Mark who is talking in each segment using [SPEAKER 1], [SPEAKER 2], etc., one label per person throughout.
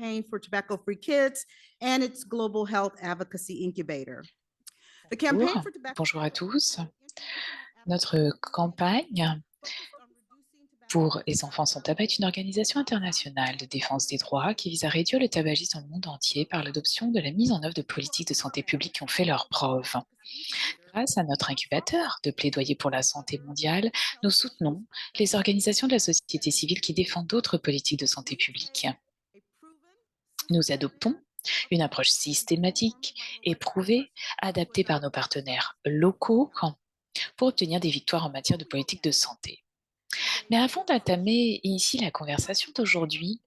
[SPEAKER 1] Campaign for Tobacco-Free Kids and its Global Health Advocacy Incubator. The Campaign
[SPEAKER 2] Bonjour,
[SPEAKER 1] for Tobacco-Free
[SPEAKER 2] bonjour à
[SPEAKER 1] Kids
[SPEAKER 2] tous.
[SPEAKER 1] is an international
[SPEAKER 2] Notre
[SPEAKER 1] advocacy
[SPEAKER 2] campagne
[SPEAKER 1] organization focused on reducing tobacco
[SPEAKER 2] pour
[SPEAKER 1] harm
[SPEAKER 2] les
[SPEAKER 1] in
[SPEAKER 2] enfants sans tabac est une organisation internationale de défense des droits qui vise à réduire le tabagisme dans le monde entier par l'adoption de la mise en œuvre de politiques de santé publique qui ont fait leurs preuves. Grâce à notre incubateur de plaidoyer pour la santé mondiale, nous soutenons les organisations de la société civile qui défendent d'autres politiques de santé publique. Nous adoptons une approche systématique, éprouvée, adaptée par nos partenaires locaux pour obtenir des victoires en matière de politique de santé. Mais avant d'entamer ici la conversation d'aujourd'hui,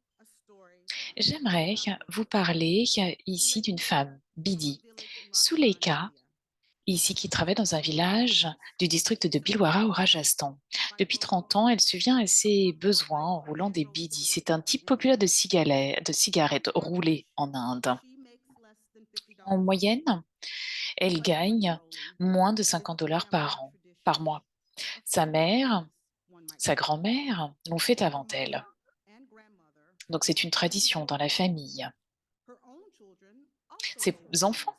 [SPEAKER 2] j'aimerais vous parler ici d'une femme, Bidi Suleika, ici qui travaille dans un village du district de Bhilwara au Rajasthan. Depuis 30 ans, elle subvient à ses besoins en roulant des bidis. C'est un type populaire de cigarettes roulées en Inde. En moyenne, elle gagne moins de $50 par an, par mois. Sa mère, sa grand-mère l'ont fait avant elle. Donc c'est une tradition dans la famille. Ses enfants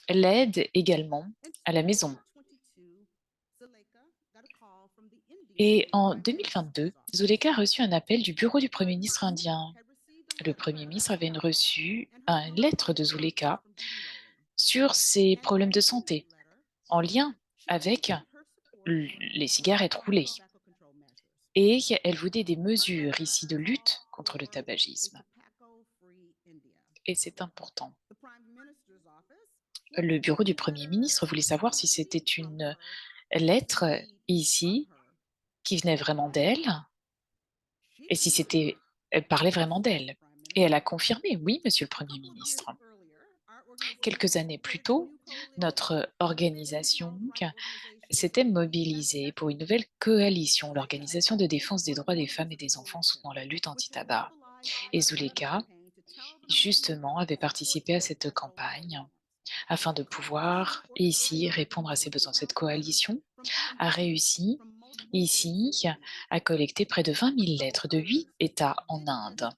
[SPEAKER 2] l'aident également à la maison. Et en 2022, Zuleka a reçu un appel du bureau du Premier ministre indien. Le Premier ministre avait reçu une lettre de Zuleka sur ses problèmes de santé en lien avec les cigarettes roulées. Et elle voulait des mesures ici de lutte contre le tabagisme. Et c'est important. Le bureau du Premier ministre voulait savoir si c'était une lettre ici qui venait vraiment d'elle et si elle parlait vraiment d'elle. Et elle a confirmé, oui, monsieur le Premier ministre. Quelques années plus tôt, notre organisation s'était mobilisée pour une nouvelle coalition, l'Organisation de défense des droits des femmes et des enfants soutenant la lutte anti-tabac. Et Zuleka, justement, avait participé à cette campagne afin de pouvoir ici répondre à ses besoins. Cette coalition a réussi ici à collecter près de 20 000 lettres de 8 États en Inde.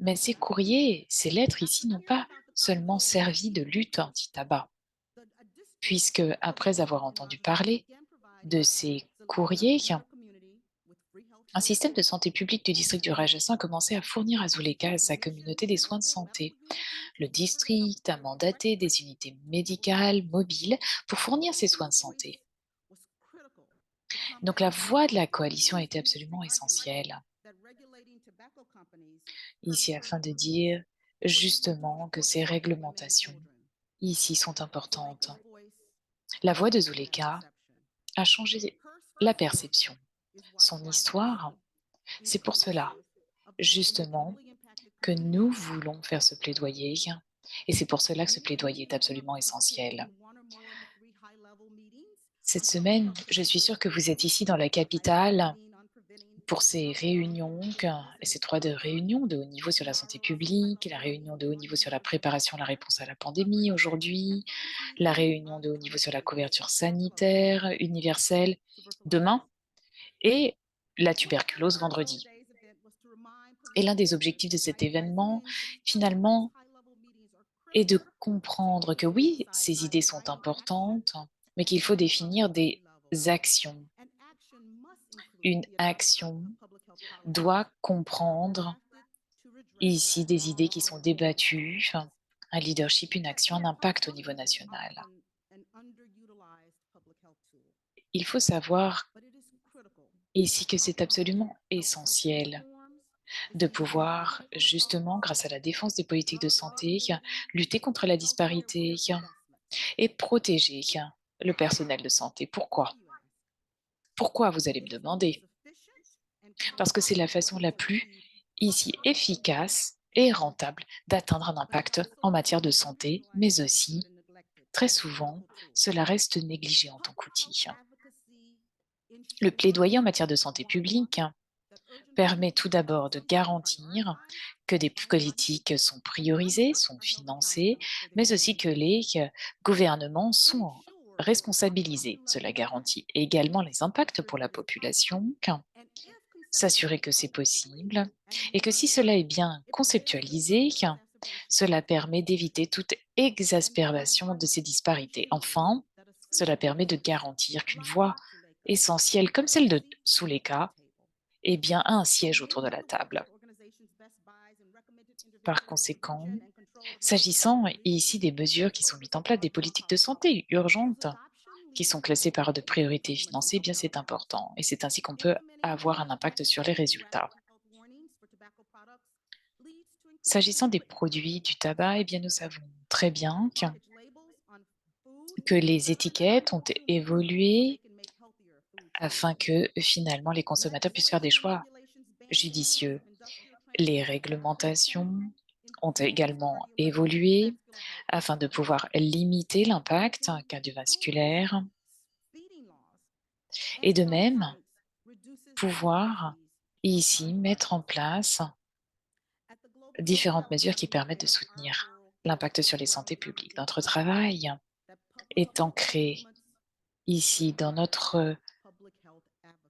[SPEAKER 2] Mais ces courriers, ces lettres ici n'ont pas seulement servi de lutte anti-tabac, puisque après avoir entendu parler de ces courriers, un système de santé publique du district du Rajasthan a commencé à fournir à Zuleka et à sa communauté des soins de santé. Le district a mandaté des unités médicales mobiles pour fournir ces soins de santé. Donc la voix de la coalition était absolument essentielle ici afin de dire justement que ces réglementations ici sont importantes. La voix de Zuleka a changé la perception. Son histoire, c'est pour cela justement que nous voulons faire ce plaidoyer et c'est pour cela que ce plaidoyer est absolument essentiel. Cette semaine, je suis sûre que vous êtes ici dans la capitale pour ces réunions, ces réunions de haut niveau sur la santé publique, la réunion de haut niveau sur la préparation à la réponse à la pandémie aujourd'hui, la réunion de haut niveau sur la couverture sanitaire universelle demain et la tuberculose vendredi. Et l'un des objectifs de cet événement, finalement, est de comprendre que oui, ces idées sont importantes, mais qu'il faut définir des actions. Une action doit comprendre ici des idées qui sont débattues, un leadership, une action, un impact au niveau national. Il faut savoir ici que c'est absolument essentiel de pouvoir, justement, grâce à la défense des politiques de santé, lutter contre la disparité et protéger le personnel de santé. Pourquoi? Pourquoi, vous allez me demander? Parce que c'est la façon la plus ici efficace et rentable d'atteindre un impact en matière de santé, mais aussi, très souvent, cela reste négligé en tant qu'outil. Le plaidoyer en matière de santé publique permet tout d'abord de garantir que des politiques sont priorisées, sont financées, mais aussi que les gouvernements sont responsabilisés. Cela garantit également les impacts pour la population s'assurer que c'est possible et que si cela est bien conceptualisé, cela permet d'éviter toute exacerbation de ces disparités. Enfin, cela permet de garantir qu'une voix essentielle comme celle de Suleka eh bien, a un siège autour de la table. Par conséquent, s'agissant ici des mesures qui sont mises en place, des politiques de santé urgentes, qui sont classées par de priorités financées, eh bien c'est important et c'est ainsi qu'on peut avoir un impact sur les résultats. S'agissant des produits du tabac, eh bien nous savons très bien que les étiquettes ont évolué afin que finalement les consommateurs puissent faire des choix judicieux. Les réglementations ont également évolué afin de pouvoir limiter l'impact cardiovasculaire et de même pouvoir ici mettre en place différentes mesures qui permettent de soutenir l'impact sur les santé publiques. Notre travail est ancré ici dans notre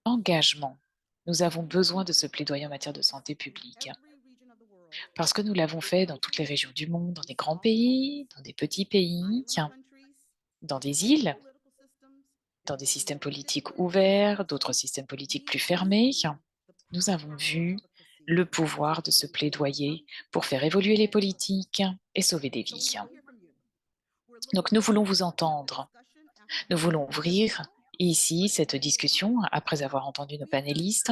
[SPEAKER 2] engagement. Nous avons besoin de ce plaidoyer en matière de santé publique parce que nous l'avons fait dans toutes les régions du monde, dans des grands pays, dans des petits pays, dans des îles, dans des systèmes politiques ouverts, d'autres systèmes politiques plus fermés. Nous avons vu le pouvoir de ce plaidoyer pour faire évoluer les politiques et sauver des vies. Donc nous voulons vous entendre. Nous voulons ouvrir ici cette discussion après avoir entendu nos panélistes.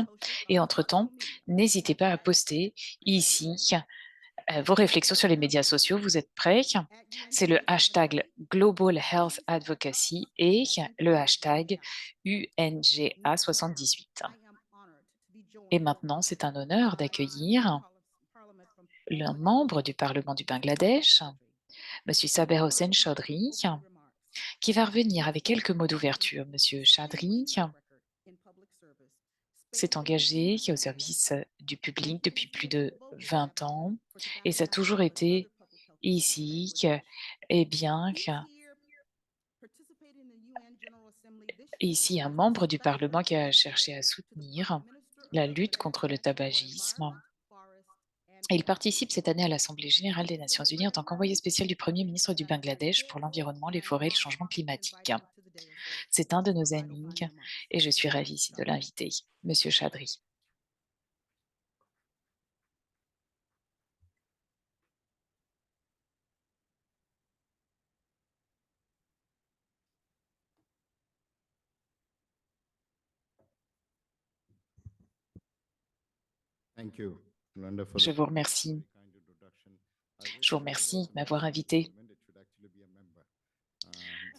[SPEAKER 2] Et entre-temps, n'hésitez pas à poster ici vos réflexions sur les médias sociaux. Vous êtes prêts? C'est le hashtag Global Health Advocacy et le hashtag UNGA78. Et maintenant, c'est un honneur d'accueillir un membre du Parlement du Bangladesh, M. Saber Hossein Chaudhry, qui va revenir avec quelques mots d'ouverture. M. Chaudhry s'est engagé au service du public depuis plus de 20 ans et ça a toujours été ici eh bien, ici un membre du Parlement qui a cherché à soutenir la lutte contre le tabagisme. Et il participe cette année à l'Assemblée générale des Nations unies en tant qu'envoyé spécial du Premier ministre du Bangladesh pour l'environnement, les forêts et le changement climatique. C'est un de nos amis et je suis ravie ici de l'inviter, Monsieur Chaudhry.
[SPEAKER 3] Thank you, Linda, for
[SPEAKER 2] Je
[SPEAKER 3] the
[SPEAKER 2] vous remercie.
[SPEAKER 3] very kind introduction.
[SPEAKER 2] Je vous remercie de m'avoir invité.
[SPEAKER 3] It should actually be a member.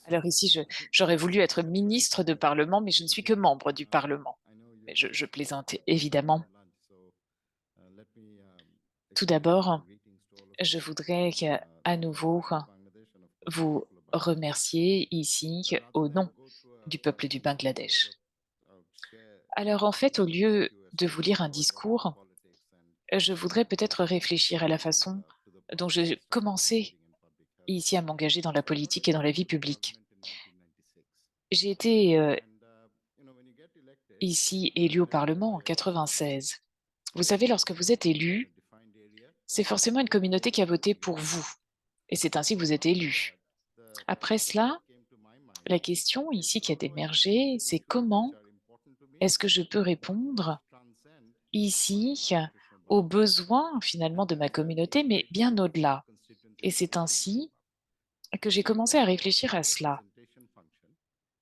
[SPEAKER 2] Alors ici, j'aurais voulu être ministre de Parlement, mais je ne suis que membre du Parlement. Mais je plaisante évidemment. Tout d'abord, je voudrais à nouveau vous remercier ici au nom du peuple du Bangladesh. Alors en fait, au lieu de vous lire un discours, je voudrais peut-être réfléchir à la façon dont j'ai commencé ici à m'engager dans la politique et dans la vie publique. J'ai été ici élu au Parlement en 96. Vous savez, lorsque vous êtes élu, c'est forcément une communauté qui a voté pour vous. Et c'est ainsi que vous êtes élu. Après cela, la question ici qui a émergé, c'est comment est-ce que je peux répondre ici aux besoins finalement de ma communauté, mais bien au-delà. Et c'est ainsi que j'ai commencé à réfléchir à cela.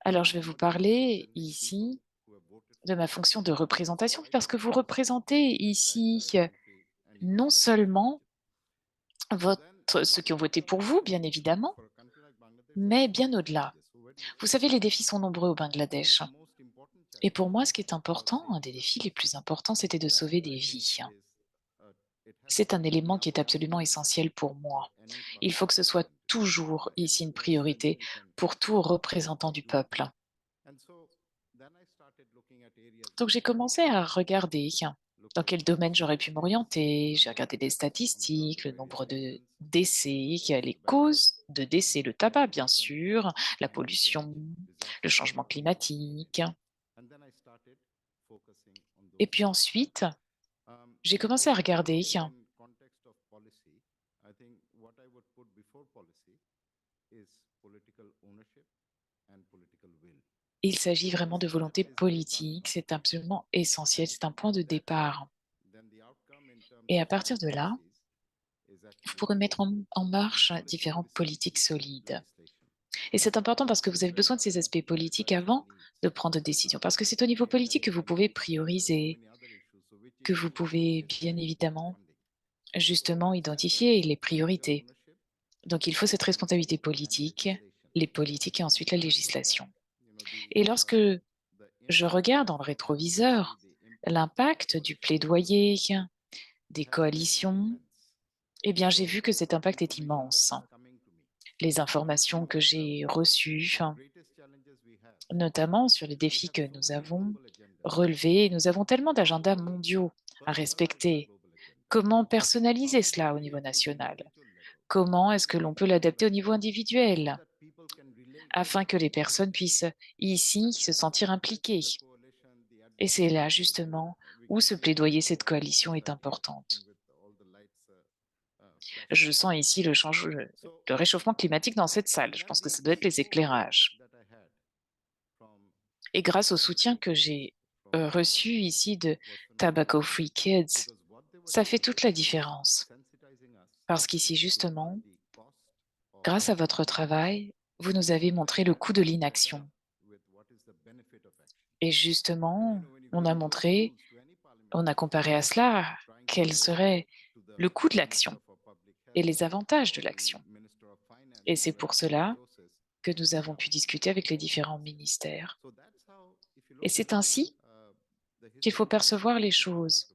[SPEAKER 2] Alors je vais vous parler ici de ma fonction de représentation, parce que vous représentez ici non seulement ceux qui ont voté pour vous, bien évidemment, mais bien au-delà. Vous savez, les défis sont nombreux au Bangladesh. Et pour moi, ce qui est important, un des défis les plus importants, c'était de sauver des vies. C'est un élément qui est absolument essentiel pour moi. Il faut que ce soit toujours ici une priorité pour tout représentant du peuple. Donc j'ai commencé à regarder dans quel domaine j'aurais pu m'orienter. J'ai regardé des statistiques, le nombre de décès, les causes de décès, le tabac bien sûr, la pollution, le changement climatique. Et puis ensuite, j'ai commencé à regarder. Il s'agit vraiment de volonté politique, c'est absolument essentiel, c'est un point de départ. Et à partir de là, vous pourrez mettre en marche différentes politiques solides. Et c'est important parce que vous avez besoin de ces aspects politiques avant de prendre des décisions, parce que c'est au niveau politique que vous pouvez prioriser, que vous pouvez bien évidemment justement identifier les priorités. Donc il faut cette responsabilité politique, les politiques et ensuite la législation. Et lorsque je regarde dans le rétroviseur l'impact du plaidoyer, des coalitions, eh bien j'ai vu que cet impact est immense. Les informations que j'ai reçues, notamment sur les défis que nous avons relevés, nous avons tellement d'agendas mondiaux à respecter. Comment personnaliser cela au niveau national? Comment est-ce que l'on peut l'adapter au niveau individuel afin que les personnes puissent ici se sentir impliquées? Et c'est là justement où ce plaidoyer, cette coalition est importante. Je sens ici le réchauffement climatique dans cette salle. Je pense que ça doit être les éclairages. Et grâce au soutien que j'ai reçu ici de Tobacco Free Kids, ça fait toute la différence. Parce qu'ici, justement, grâce à votre travail, vous nous avez montré le coût de l'inaction. Et justement, on a montré, on a comparé à cela quel serait le coût de l'action et les avantages de l'action. Et c'est pour cela que nous avons pu discuter avec les différents ministères. Et c'est ainsi qu'il faut percevoir les choses.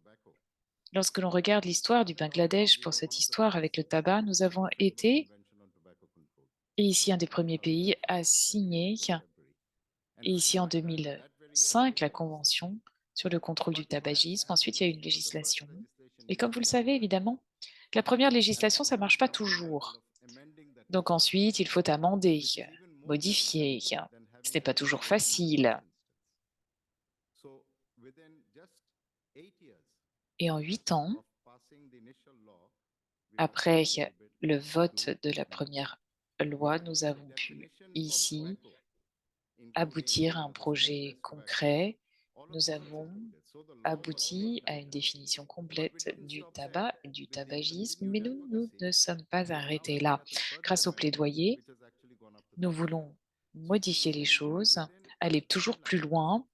[SPEAKER 2] Lorsque l'on regarde l'histoire du Bangladesh pour cette histoire avec le tabac, nous avons été, et ici un des premiers pays, à signer, et ici en 2005, la Convention sur le contrôle du tabagisme. Ensuite, il y a eu une législation. Et comme vous le savez, évidemment, la première législation, ça ne marche pas toujours. Donc ensuite, il faut amender, modifier. Ce n'est pas toujours facile. Et en 8 ans, après le vote de la première loi, nous avons pu ici aboutir à un projet concret. Nous avons abouti à une définition complète du tabac et du tabagisme, mais nous ne sommes pas arrêtés là. Grâce au plaidoyer, nous voulons modifier les choses, aller toujours plus loin.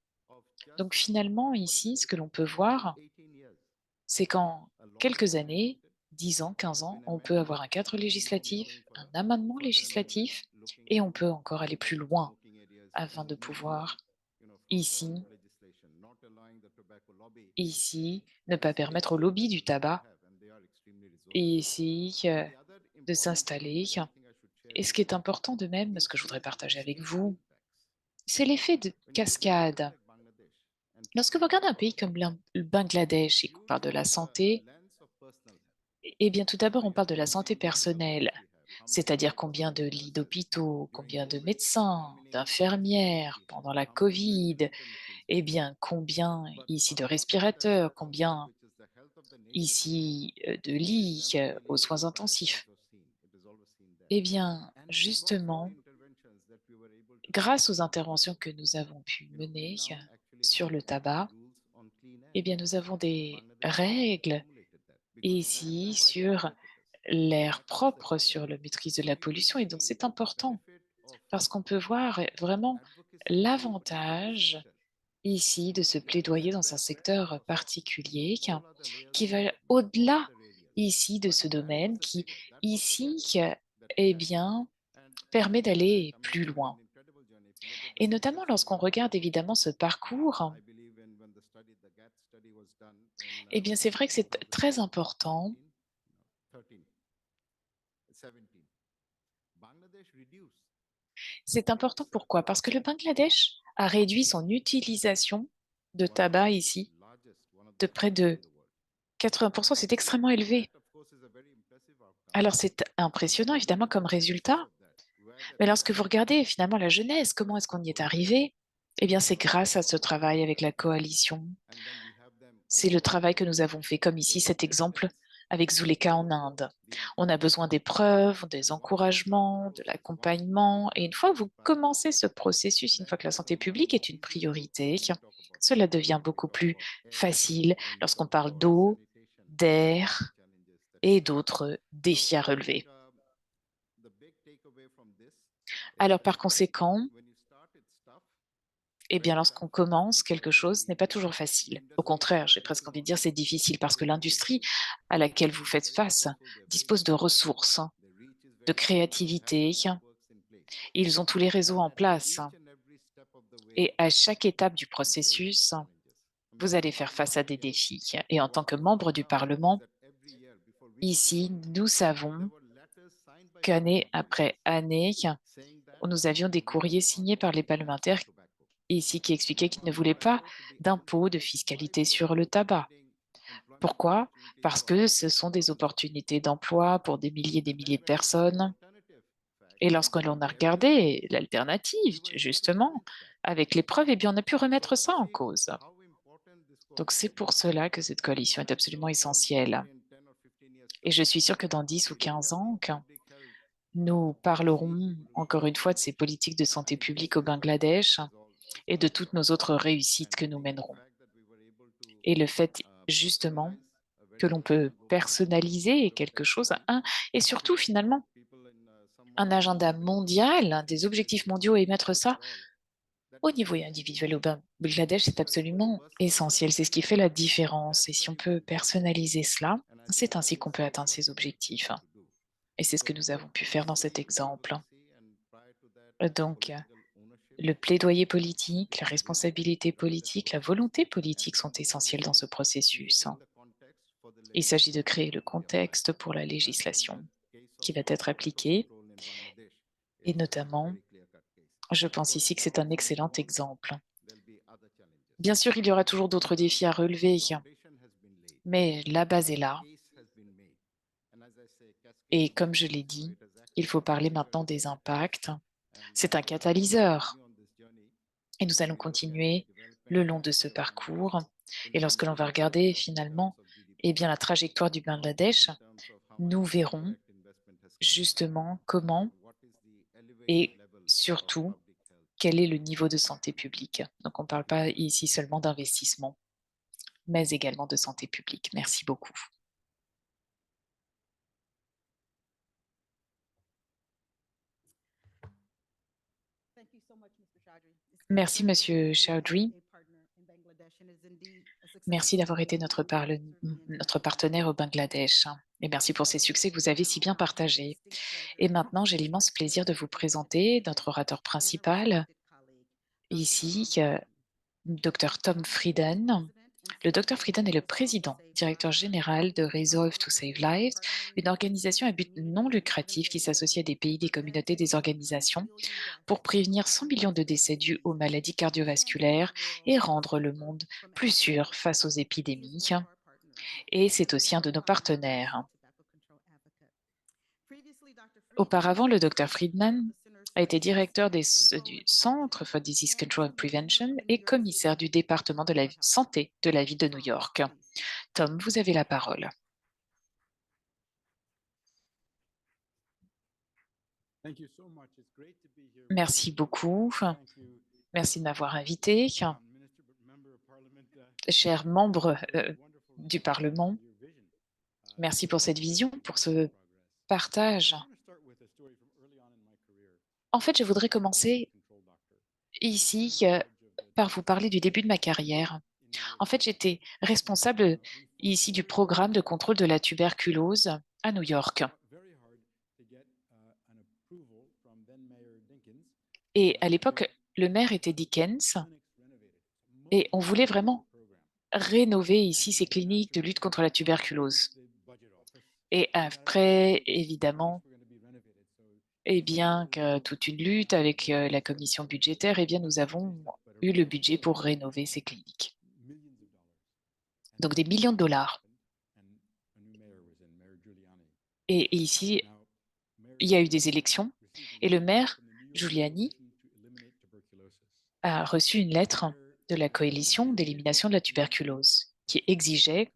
[SPEAKER 2] Donc finalement, ici, ce que l'on peut voir, c'est qu'en quelques années, 10 ans, 15 ans, on peut avoir un cadre législatif, un amendement législatif, et on peut encore aller plus loin afin de pouvoir ici, ne pas permettre au lobby du tabac et ici de s'installer. Et ce qui est important de même, ce que je voudrais partager avec vous, c'est l'effet de cascade. Lorsque vous regardez un pays comme le Bangladesh et qu'on parle de la santé, eh bien tout d'abord on parle de la santé personnelle, c'est-à-dire combien de lits d'hôpitaux, combien de médecins, d'infirmières pendant la Covid, eh bien combien ici de respirateurs, combien ici de lits aux soins intensifs. Eh bien justement, grâce aux interventions que nous avons pu mener sur le tabac, eh bien nous avons des règles ici sur l'air propre, sur la maîtrise de la pollution. Et donc, c'est important parce qu'on peut voir vraiment l'avantage ici de se plaidoyer dans un secteur particulier qui va au-delà ici de ce domaine qui ici eh bien permet d'aller plus loin. Et notamment lorsqu'on regarde évidemment ce parcours, eh bien c'est vrai que c'est très important. C'est important pourquoi? Parce que le Bangladesh a réduit son utilisation de tabac ici de près de 80%, c'est extrêmement élevé. Alors c'est impressionnant évidemment comme résultat, mais lorsque vous regardez finalement la genèse, comment est-ce qu'on y est arrivé? Eh bien c'est grâce à ce travail avec la coalition. C'est le travail que nous avons fait, comme ici cet exemple avec Zuleka en Inde. On a besoin des preuves, des encouragements, de l'accompagnement. Et une fois que vous commencez ce processus, une fois que la santé publique est une priorité, cela devient beaucoup plus facile lorsqu'on parle d'eau, d'air et d'autres défis à relever. Alors par conséquent, eh bien, lorsqu'on commence quelque chose, ce n'est pas toujours facile. Au contraire, j'ai presque envie de dire c'est difficile parce que l'industrie à laquelle vous faites face dispose de ressources, de créativité. Ils ont tous les réseaux en place. Et à chaque étape du processus, vous allez faire face à des défis. Et en tant que membre du Parlement, ici, nous savons qu'année après année, nous avions des courriers signés par les parlementaires ici qui expliquaient qu'ils ne voulaient pas d'impôts, de fiscalité sur le tabac. Pourquoi? Parce que ce sont des opportunités d'emploi pour des milliers de personnes. Et lorsque l'on a regardé l'alternative, justement, avec les preuves, eh bien, on a pu remettre ça en cause. Donc, c'est pour cela que cette coalition est absolument essentielle. Et je suis sûre que dans 10 ou 15 ans, nous parlerons encore une fois de ces politiques de santé publique au Bangladesh et de toutes nos autres réussites que nous mènerons. Et le fait, justement, que l'on peut personnaliser quelque chose, et surtout, finalement, un agenda mondial, des objectifs mondiaux et mettre ça au niveau individuel au Bangladesh, c'est absolument essentiel. C'est ce qui fait la différence. Et si on peut personnaliser cela, c'est ainsi qu'on peut atteindre ces objectifs. Et c'est ce que nous avons pu faire dans cet exemple. Donc, le plaidoyer politique, la responsabilité politique, la volonté politique sont essentielles dans ce processus. Il s'agit de créer le contexte pour la législation qui va être appliquée et notamment, je pense ici que c'est un excellent exemple. Bien sûr, il y aura toujours d'autres défis à relever, mais la base est là. Et comme je l'ai dit, il faut parler maintenant des impacts. C'est un catalyseur. Et nous allons continuer le long de ce parcours. Et lorsque l'on va regarder finalement eh bien, la trajectoire du Bangladesh, nous verrons justement comment et surtout quel est le niveau de santé publique. Donc on ne parle pas ici seulement d'investissement, mais également de santé publique. Merci beaucoup. Merci, Monsieur Chowdhury. Merci d'avoir été notre partenaire au Bangladesh. Et merci pour ces succès que vous avez si bien partagés. Et maintenant, j'ai l'immense plaisir de vous présenter notre orateur principal, ici, Dr. Tom Frieden. Le Dr. Frieden est le président, directeur général de Resolve to Save Lives, une organisation à but non lucratif qui s'associe à des pays, des communautés, des organisations pour prévenir 100 millions de décès dus aux maladies cardiovasculaires et rendre le monde plus sûr face aux épidémies. Et c'est aussi un de nos partenaires. Auparavant, le Dr. Friedman a été directeur du Centre for Disease Control and Prevention et commissaire du département de la santé de la ville de New York. Tom, vous avez la parole. Merci beaucoup. Merci de m'avoir invité. Chers membres du Parlement, merci pour cette vision, pour ce partage. En fait, je voudrais commencer ici par vous parler du début de ma carrière. En fait, j'étais responsable ici du programme de contrôle de la tuberculose à New York. Et à l'époque, le maire était Dickens et on voulait vraiment rénover ici ces cliniques de lutte contre la tuberculose. Et après, évidemment, eh bien, que toute une lutte avec la commission budgétaire, eh bien, nous avons eu le budget pour rénover ces cliniques. Donc des millions de dollars. Et ici, il y a eu des élections et le maire, Giuliani, a reçu une lettre de la coalition d'élimination de la tuberculose. qui exigeait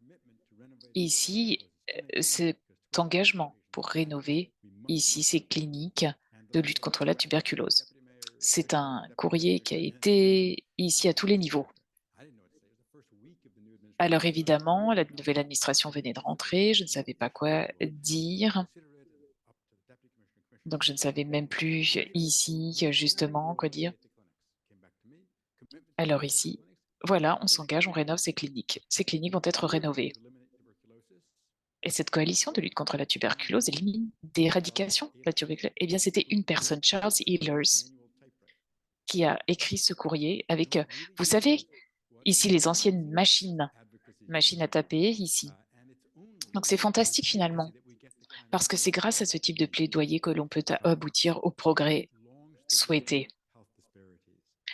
[SPEAKER 2] ici cet engagement pour rénover ici ces cliniques de lutte contre la tuberculose. C'est un courrier qui a été ici à tous les niveaux. Alors évidemment, la nouvelle administration venait de rentrer, je ne savais pas quoi dire, donc je ne savais même plus ici justement quoi dire. Alors ici, voilà, on s'engage, on rénove ces cliniques. Ces cliniques vont être rénovées. Et cette coalition de lutte contre la tuberculose et d'éradication de la tuberculose, eh bien c'était une personne, Charles Ehlers, qui a écrit ce courrier avec, vous savez, ici les anciennes machines à taper ici. Donc c'est fantastique finalement, parce que c'est grâce à ce type de plaidoyer que l'on peut aboutir au progrès souhaité.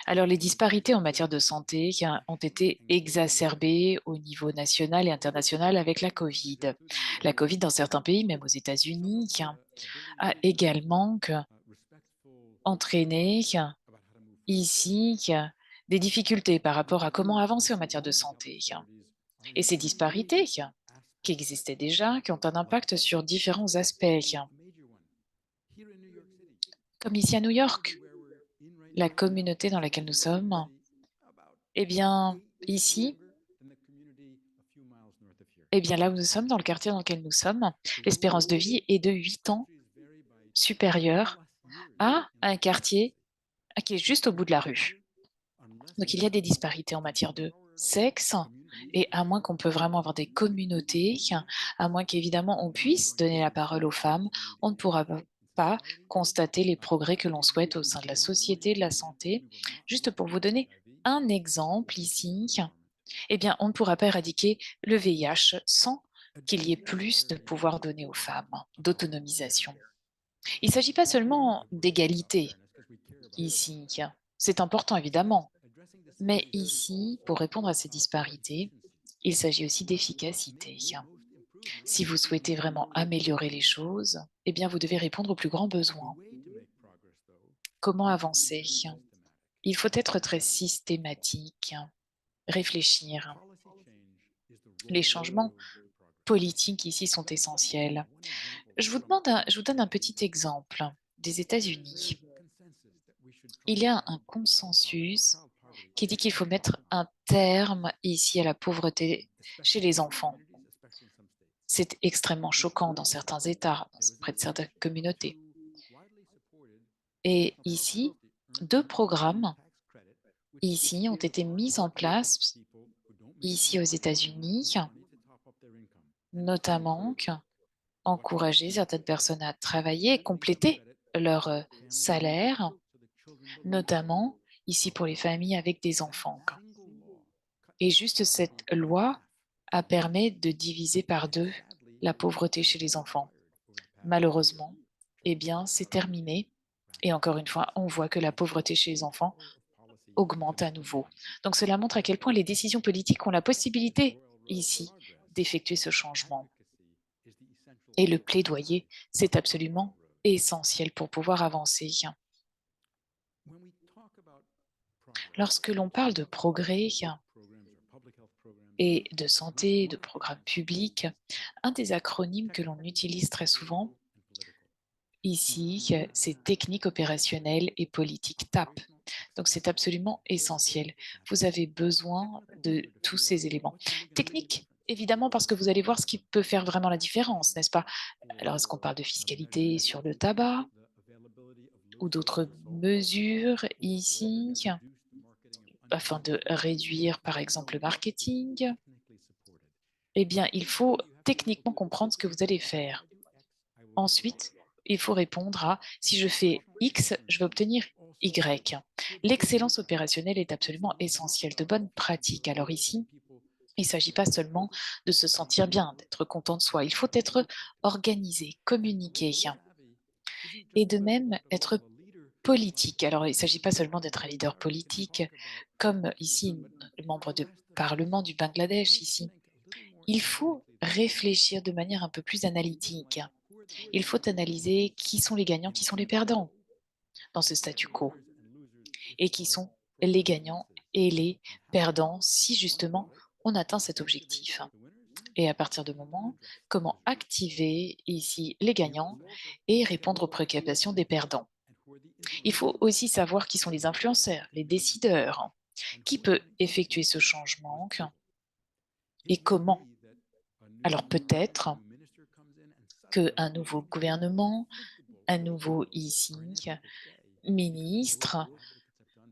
[SPEAKER 2] Alors les disparités en matière de santé ont été exacerbées au niveau national et international avec la Covid. La Covid dans certains pays, même aux États-Unis, a également entraîné ici des difficultés par rapport à comment avancer en matière de santé. Et ces disparités qui existaient déjà, qui ont un impact sur différents aspects. Comme ici à New York, la communauté dans laquelle nous sommes, eh bien, ici, eh bien là où nous sommes, dans le quartier dans lequel nous sommes, l'espérance de vie est de 8 ans supérieure à un quartier qui est juste au bout de la rue. Donc il y a des disparités en matière de sexe, et à moins qu'on peut vraiment avoir des communautés, à moins qu'évidemment on puisse donner la parole aux femmes, on ne pourra pas constater les progrès que l'on souhaite au sein de la société de la santé. Juste pour vous donner un exemple ici, eh bien on ne pourra pas éradiquer le VIH sans qu'il y ait plus de pouvoir donné aux femmes, d'autonomisation. Il ne s'agit pas seulement d'égalité ici, c'est important évidemment, mais ici, pour répondre à ces disparités, il s'agit aussi d'efficacité. Si vous souhaitez vraiment améliorer les choses, eh bien, vous devez répondre aux plus grands besoins. Comment avancer? Il faut être très systématique, réfléchir. Les changements politiques ici sont essentiels. Je vous donne un petit exemple des États-Unis. Il y a un consensus qui dit qu'il faut mettre un terme ici à la pauvreté chez les enfants. C'est extrêmement choquant dans certains États, près de certaines communautés. Et ici, 2 programmes ici ont été mis en place ici aux États-Unis, notamment encourager certaines personnes à travailler et compléter leur salaire, notamment ici pour les familles avec des enfants. Et juste cette loi a permis de diviser par 2 la pauvreté chez les enfants. Malheureusement, eh bien, c'est terminé. Et encore une fois, on voit que la pauvreté chez les enfants augmente à nouveau. Donc cela montre à quel point les décisions politiques ont la possibilité ici d'effectuer ce changement. Et le plaidoyer, c'est absolument essentiel pour pouvoir avancer. Lorsque l'on parle de progrès et de santé, de programmes publics, un des acronymes que l'on utilise très souvent ici, c'est technique opérationnelle et politique TAP. Donc c'est absolument essentiel. Vous avez besoin de tous ces éléments. Technique, évidemment, parce que vous allez voir ce qui peut faire vraiment la différence, n'est-ce pas? Alors, est-ce qu'on parle de fiscalité sur le tabac ou d'autres mesures ici afin de réduire, par exemple, le marketing? Eh bien, il faut techniquement comprendre ce que vous allez faire. Ensuite, il faut répondre à si je fais X, je vais obtenir Y. L'excellence opérationnelle est absolument essentielle, de bonnes pratiques. Alors ici, il ne s'agit pas seulement de se sentir bien, d'être content de soi. Il faut être organisé, communiquer et de même être politique. Alors, il ne s'agit pas seulement d'être un leader politique, comme ici, le membre du Parlement du Bangladesh, ici. Il faut réfléchir de manière un peu plus analytique. Il faut analyser qui sont les gagnants, qui sont les perdants dans ce statu quo et qui sont les gagnants et les perdants si justement on atteint cet objectif. Et à partir de moment, comment activer ici les gagnants et répondre aux préoccupations des perdants. Il faut aussi savoir qui sont les influenceurs, les décideurs, qui peut effectuer ce changement et comment. Alors peut-être qu'un nouveau gouvernement, un nouveau ici ministre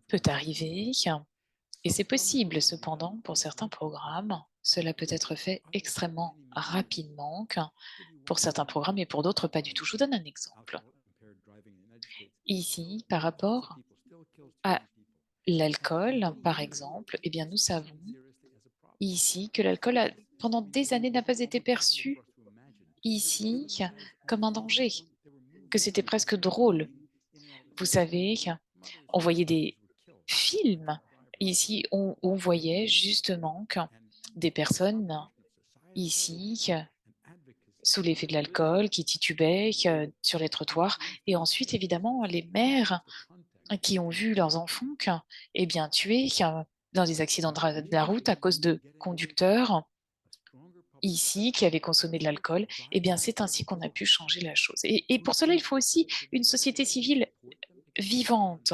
[SPEAKER 2] peut arriver et c'est possible cependant pour certains programmes, cela peut être fait extrêmement rapidement pour certains programmes et pour d'autres pas du tout. Je vous donne un exemple. Ici, par rapport à l'alcool, par exemple, eh bien, nous savons ici que l'alcool pendant des années n'a pas été perçu ici comme un danger, que c'était presque drôle. Vous savez, on voyait des films ici où on voyait justement que des personnes ici sous l'effet de l'alcool qui titubaient sur les trottoirs et ensuite évidemment les mères qui ont vu leurs enfants eh bien, tués dans des accidents de la route à cause de conducteurs ici qui avaient consommé de l'alcool, eh bien, c'est ainsi qu'on a pu changer la chose. Et pour cela, il faut aussi une société civile vivante.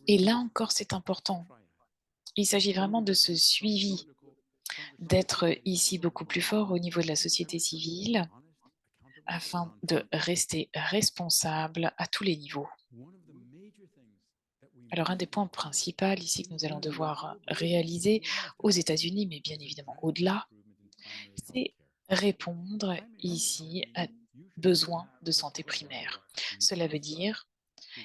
[SPEAKER 2] Et là encore, c'est important. Il s'agit vraiment de ce suivi, d'être ici beaucoup plus fort au niveau de la société civile afin de rester responsable à tous les niveaux. Alors, un des points principaux ici que nous allons devoir réaliser aux États-Unis, mais bien évidemment au-delà, c'est répondre ici à besoins de santé primaire. Cela veut dire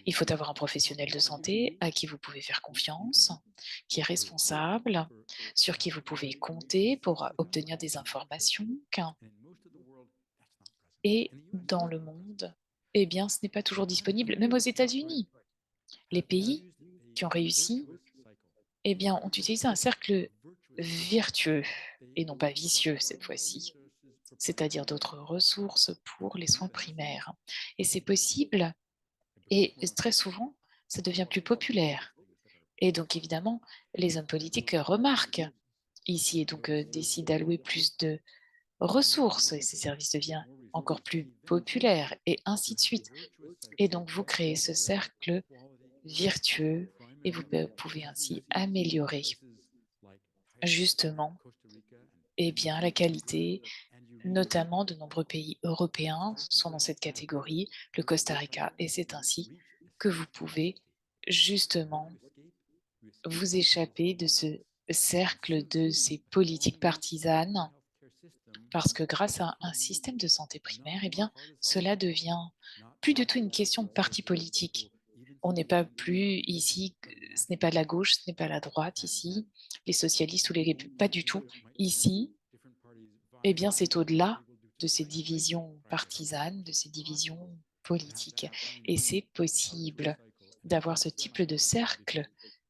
[SPEAKER 2] il faut avoir un professionnel de santé à qui vous pouvez faire confiance, qui est responsable, sur qui vous pouvez compter pour obtenir des informations. Et dans le monde, eh bien, ce n'est pas toujours disponible, même aux États-Unis. Les pays qui ont réussi, eh bien, ont utilisé un cercle vertueux et non pas vicieux cette fois-ci, c'est-à-dire d'autres ressources pour les soins primaires. Et c'est possible, et très souvent, ça devient plus populaire. Et donc, évidemment, les hommes politiques remarquent ici et donc décident d'allouer plus de ressources et ces services deviennent encore plus populaires et ainsi de suite. Et donc, vous créez ce cercle vertueux et vous pouvez ainsi améliorer justement eh bien, la qualité, notamment de nombreux pays européens sont dans cette catégorie, le Costa Rica, et c'est ainsi que vous pouvez justement vous échapper de ce cercle de ces politiques partisanes, parce que grâce à un système de santé primaire, eh bien, cela devient plus du tout une question de parti politique. On n'est pas plus ici, ce n'est pas la gauche, ce n'est pas la droite ici, les socialistes ou pas du tout. Ici, eh bien, c'est au-delà de ces divisions partisanes, de ces divisions politiques. Et c'est possible d'avoir ce type de cercle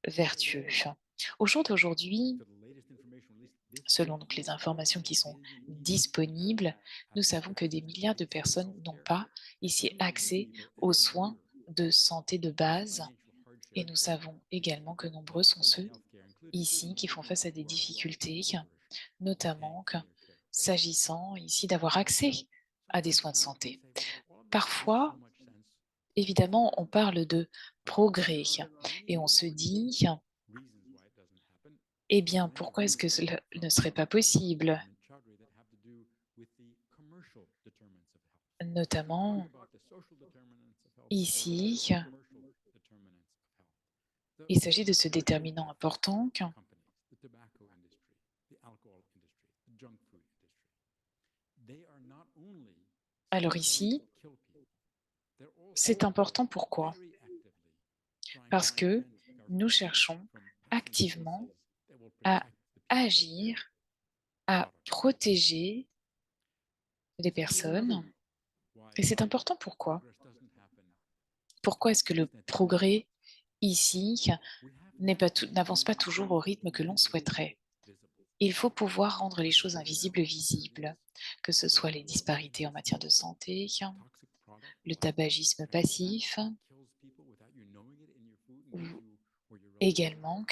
[SPEAKER 2] vertueux. Au jour d'aujourd'hui, selon donc les informations qui sont disponibles, nous savons que des milliards de personnes n'ont pas ici accès aux soins de santé de base. Et nous savons également que nombreux sont ceux ici qui font face à des difficultés, notamment s'agissant ici d'avoir accès à des soins de santé. Parfois, évidemment, on parle de progrès et on se dit, eh bien, pourquoi est-ce que cela ne serait pas possible? Notamment ici, il s'agit de ce déterminant important. Alors ici, c'est important pourquoi? Parce que nous cherchons activement à agir, à protéger les personnes. Et c'est important pourquoi? Pourquoi est-ce que le progrès ici n'avance pas toujours au rythme que l'on souhaiterait? Il faut pouvoir rendre les choses invisibles visibles, que ce soit les disparités en matière de santé, le tabagisme passif, ou également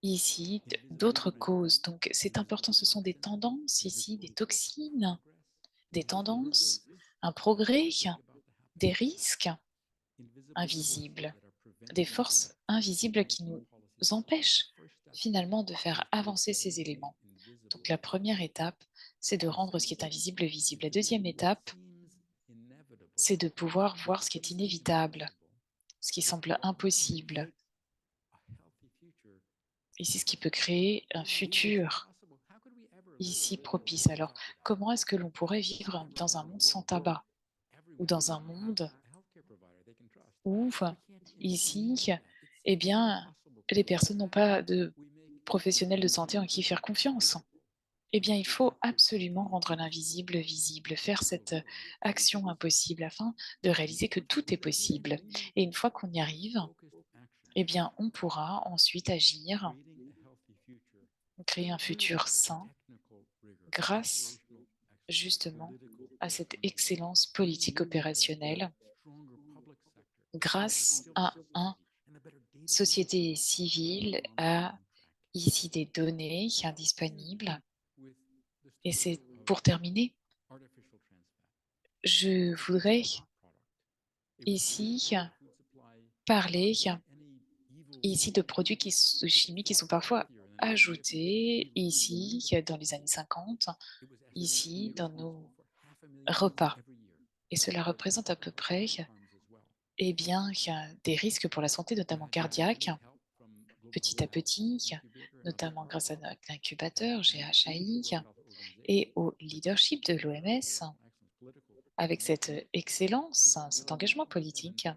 [SPEAKER 2] ici d'autres causes. Donc, c'est important, ce sont des tendances ici, des toxines, des tendances, un progrès, des risques invisibles, des forces invisibles qui nous empêchent finalement de faire avancer ces éléments. Donc, la première étape, c'est de rendre ce qui est invisible visible. La deuxième étape, c'est de pouvoir voir ce qui est inévitable, ce qui semble impossible. Ici, ce qui peut créer un futur ici propice. Alors, comment est-ce que l'on pourrait vivre dans un monde sans tabac ou dans un monde où, ici, eh bien, les personnes n'ont pas de professionnels de santé en qui faire confiance? Eh bien, il faut absolument rendre l'invisible visible, faire cette action impossible afin de réaliser que tout est possible. Et une fois qu'on y arrive, eh bien, on pourra ensuite agir, créer un futur sain grâce justement à cette excellence politique opérationnelle, grâce à une société civile, à ici des données disponibles. Et c'est pour terminer, je voudrais ici parler ici de produits chimiques qui sont parfois ajoutés ici dans les années 50, ici dans nos repas. Et cela représente à peu près eh bien, des risques pour la santé, notamment cardiaque, petit à petit, notamment grâce à notre incubateur GHAI et au leadership de l'OMS, avec cette excellence, cet engagement politique.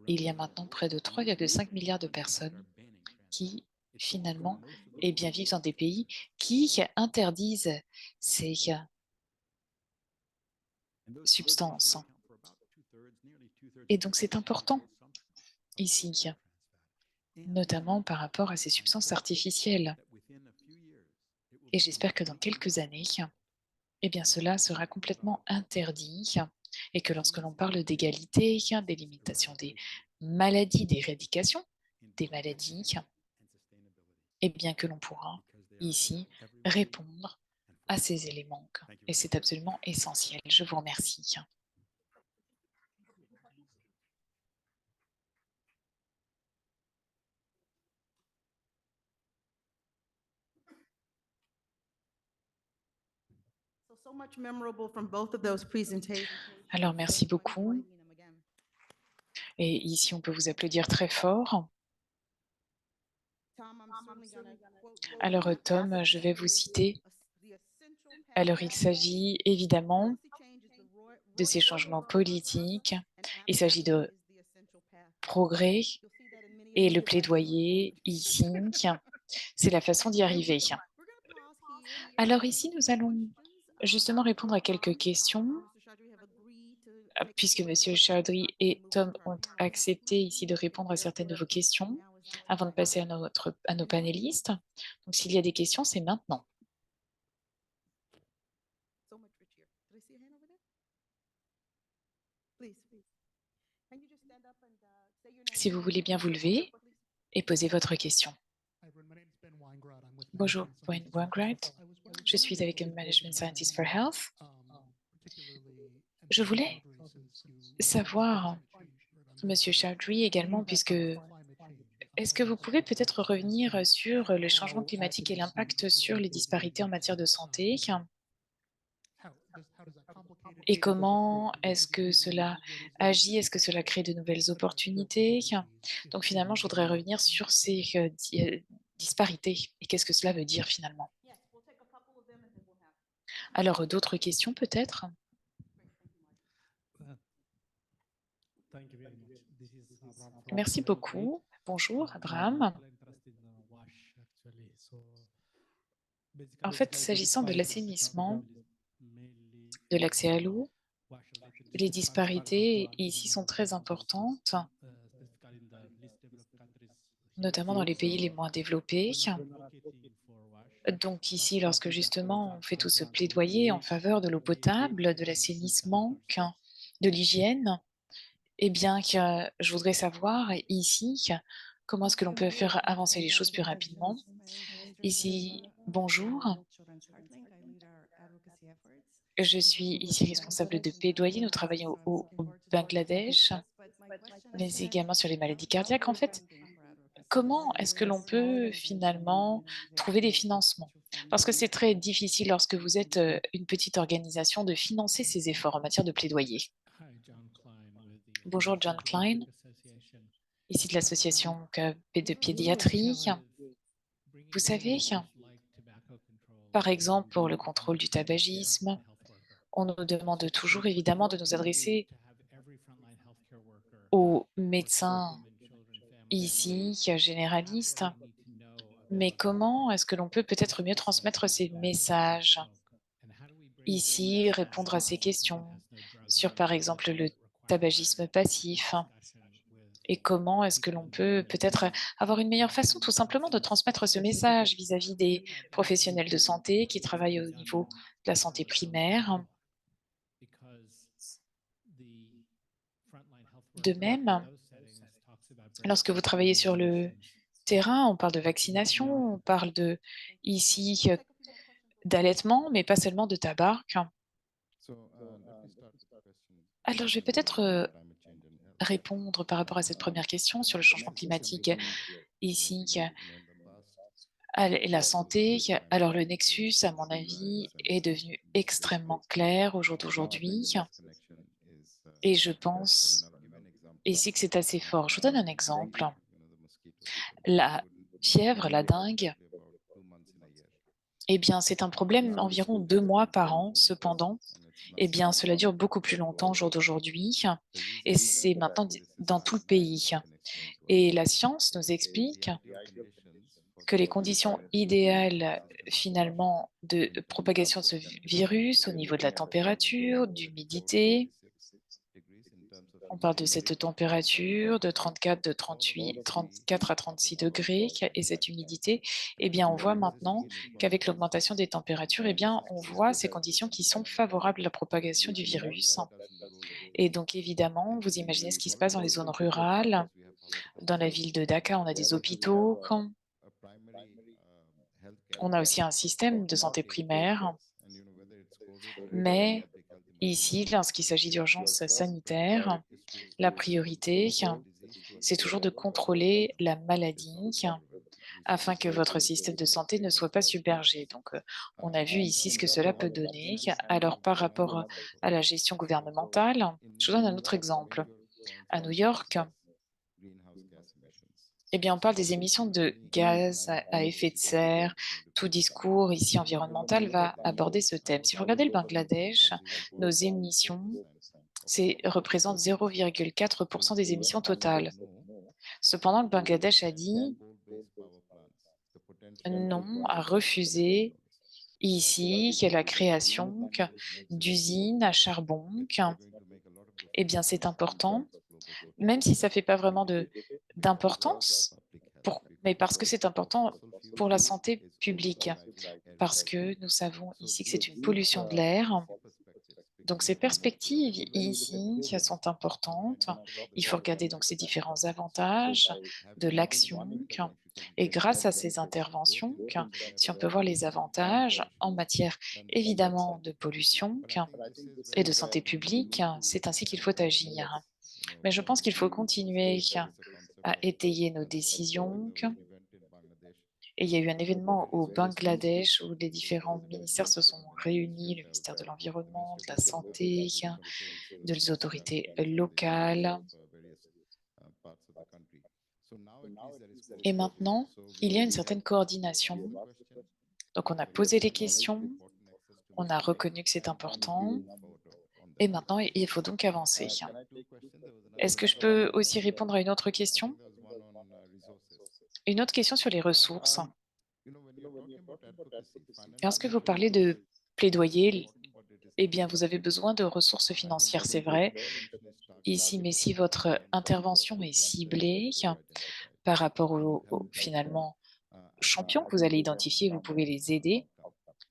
[SPEAKER 2] Il y a maintenant près de 3,5 milliards de personnes qui, finalement, eh bien, vivent dans des pays qui interdisent ces substances. Et donc, c'est important ici, notamment par rapport à ces substances artificielles. Et j'espère que dans quelques années, eh bien, cela sera complètement interdit et que lorsque l'on parle d'égalité, des limitations des maladies, d'éradication des maladies, eh bien que l'on pourra ici répondre à ces éléments. Et c'est absolument essentiel. Je vous remercie. Alors, merci beaucoup. Et ici, on peut vous applaudir très fort. Alors, Tom, je vais vous citer. Alors, il s'agit évidemment de ces changements politiques. Il s'agit de progrès et le plaidoyer ici, c'est la façon d'y arriver. Alors ici, nous allons justement répondre à quelques questions, puisque Monsieur Chaudhry et Tom ont accepté ici de répondre à certaines de vos questions avant de passer à nos panélistes. Donc s'il y a des questions, c'est maintenant. Si vous voulez bien vous lever et poser votre question. Bonjour, Ben Wainwright. Je suis avec un Management Scientist for Health. Je voulais savoir, Monsieur Chaudhry également, puisque est-ce que vous pouvez peut-être revenir sur le changement climatique et l'impact sur les disparités en matière de santé? Et comment est-ce que cela agit? Est-ce que cela crée de nouvelles opportunités? Donc finalement, je voudrais revenir sur ces disparités et qu'est-ce que cela veut dire finalement. Alors, d'autres questions peut-être? Merci beaucoup. Bonjour, Abraham. En fait, s'agissant de l'assainissement, de l'accès à l'eau, les disparités ici sont très importantes, notamment dans les pays les moins développés. Donc ici, lorsque justement on fait tout ce plaidoyer en faveur de l'eau potable, de l'assainissement, de l'hygiène, eh bien, je voudrais savoir ici Comment est-ce que l'on peut faire avancer les choses plus rapidement? Ici, bonjour. Je suis ici responsable de plaidoyer. Nous travaillons au Bangladesh, mais également sur les maladies cardiaques. En fait, comment est-ce que l'on peut finalement trouver des financements? Parce que c'est très difficile lorsque vous êtes une petite organisation de financer ces efforts en matière de plaidoyer. Bonjour, John Klein, ici de l'association de pédiatrie. Vous savez, par exemple, pour le contrôle du tabagisme, on nous demande toujours évidemment de nous adresser aux médecins ici, généralistes. Mais comment est-ce que l'on peut peut-être mieux transmettre ces messages? Ici, répondre à ces questions sur, par exemple, le tabagisme passif. Et comment est-ce que l'on peut peut-être avoir une meilleure façon tout simplement de transmettre ce message vis-à-vis des professionnels de santé qui travaillent au niveau de la santé primaire. De même, lorsque vous travaillez sur le terrain, on parle de vaccination, on parle de ici d'allaitement, mais pas seulement de tabac. Alors, je vais peut-être répondre par rapport à cette première question sur le changement climatique ici, la santé. Alors, le nexus, à mon avis, est devenu extrêmement clair au jour d'aujourd'hui et je pense ici que c'est assez fort. Je vous donne un exemple. La fièvre, la dengue, eh bien, c'est un problème environ 2 mois par an. Cependant, eh bien, cela dure beaucoup plus longtemps au jour d'aujourd'hui et c'est maintenant dans tout le pays. Et la science nous explique que les conditions idéales, finalement, de propagation de ce virus au niveau de la température, d'humidité, on parle de cette température de 34, de 38, 34 à 36 degrés et cette humidité, eh bien, on voit maintenant qu'avec l'augmentation des températures, eh bien, on voit ces conditions qui sont favorables à la propagation du virus. Et donc, évidemment, vous imaginez ce qui se passe dans les zones rurales. Dans la ville de Dhaka, on a des hôpitaux. On a aussi un système de santé primaire. Mais ici, lorsqu'il s'agit d'urgence sanitaire, la priorité, c'est toujours de contrôler la maladie afin que votre système de santé ne soit pas submergé. Donc, on a vu ici ce que cela peut donner. Alors, par rapport à la gestion gouvernementale, je vous donne un autre exemple. À New York, eh bien, on parle des émissions de gaz à effet de serre. Tout discours ici environnemental va aborder ce thème. Si vous regardez le Bangladesh, nos émissions représentent 0,4% des émissions totales. Cependant, le Bangladesh a dit non, a refusé ici la création d'usines à charbon. Eh bien, c'est important, même si ça ne fait pas vraiment d'importance, mais parce que c'est important pour la santé publique, parce que nous savons ici que c'est une pollution de l'air. Donc ces perspectives ici sont importantes. Il faut regarder donc ces différents avantages de l'action. Et grâce à ces interventions, si on peut voir les avantages en matière évidemment de pollution et de santé publique, c'est ainsi qu'il faut agir. Mais je pense qu'il faut continuer à étayer nos décisions. Et il y a eu un événement au Bangladesh où les différents ministères se sont réunis, le ministère de l'Environnement, de la Santé, des autorités locales. Et maintenant, il y a une certaine coordination. Donc, on a posé les questions, on a reconnu que c'est important, et maintenant, il faut donc avancer. Est-ce que je peux aussi répondre à une autre question? Une autre question sur les ressources. Lorsque vous parlez de plaidoyer, eh bien, vous avez besoin de ressources financières, c'est vrai. Ici, mais si votre intervention est ciblée par rapport finalement champions que vous allez identifier, vous pouvez les aider,